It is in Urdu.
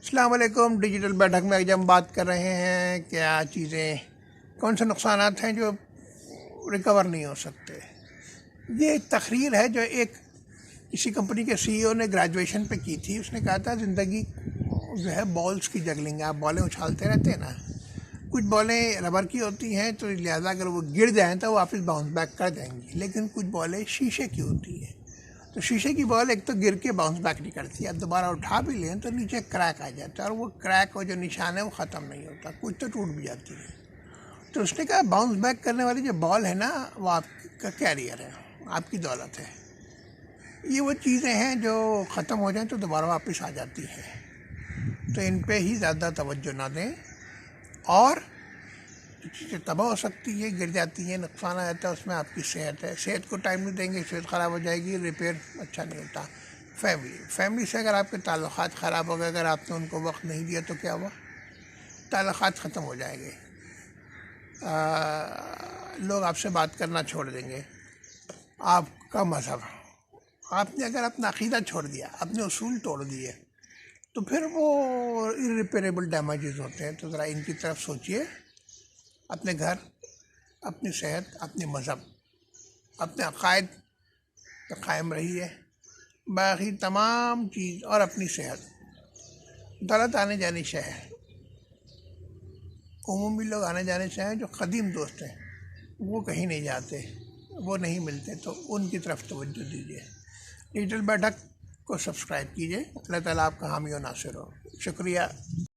السلام علیکم۔ ڈیجیٹل بیٹھک میں آج ہم بات کر رہے ہیں کیا چیزیں، کون سے نقصانات ہیں جو ریکور نہیں ہو سکتے۔ یہ ایک تقریر ہے جو ایک کسی کمپنی کے سی ای او نے گریجویشن پہ کی تھی۔ اس نے کہا تھا زندگی جو ہے بالز کی جگلنگ ہے، آپ بالیں اچھالتے رہتے ہیں نا، کچھ بالیں ربر کی ہوتی ہیں تو لہٰذا اگر وہ گر جائیں تو وہ واپس باؤنس بیک کر جائیں گی، لیکن کچھ بالیں شیشے کی ہوتی ہیں تو شیشے کی بال ایک تو گر کے باؤنس بیک نہیں کرتی ہے، اب دوبارہ اٹھا بھی لیں تو نیچے کریک آ جاتا ہے اور وہ کریک اور جو نشان ہے وہ ختم نہیں ہوتا، کچھ تو ٹوٹ بھی جاتی ہے۔ تو اس نے کہا باؤنس بیک کرنے والی جو بال ہے نا وہ آپ کا کیریئر ہے، آپ کی دولت ہے۔ یہ وہ چیزیں ہیں جو ختم ہو جائیں تو دوبارہ واپس آ جاتی ہیں، تو ان پہ ہی زیادہ توجہ نہ دیں۔ اور جو چیزیں تباہ ہو سکتی ہے، گر جاتی ہیں، نقصان آ جاتا ہے، اس میں آپ کی صحت ہے۔ صحت کو ٹائم نہیں دیں گے، صحت خراب ہو جائے گی، ریپیئر اچھا نہیں ہوتا۔ فیملی سے اگر آپ کے تعلقات خراب ہو گئے، اگر آپ نے ان کو وقت نہیں دیا تو کیا ہوا؟ تعلقات ختم ہو جائیں گے، لوگ آپ سے بات کرنا چھوڑ دیں گے۔ آپ کا مذہب، آپ نے اگر اپنا عقیدہ چھوڑ دیا، اپنے اصول توڑ دیے، تو پھر وہ irreparable ڈیمیجز ہوتے ہیں۔ تو ذرا ان کی طرف سوچئے، اپنے گھر، اپنی صحت، اپنے مذہب، اپنے عقائد پہ قائم رہیے، باقی تمام چیز اور اپنی صحت۔ دولت آنے جانے شے ہے، عمومی لوگ آنے جانے سے ہیں جو قدیم دوست ہیں، وہ کہیں نہیں جاتے، وہ نہیں ملتے، تو ان کی طرف توجہ دیجیے۔ ڈیجیٹل بیٹھک کو سبسکرائب کیجیے۔ اللہ تعالیٰ آپ کا حامی و ناصر ہو۔ شکریہ۔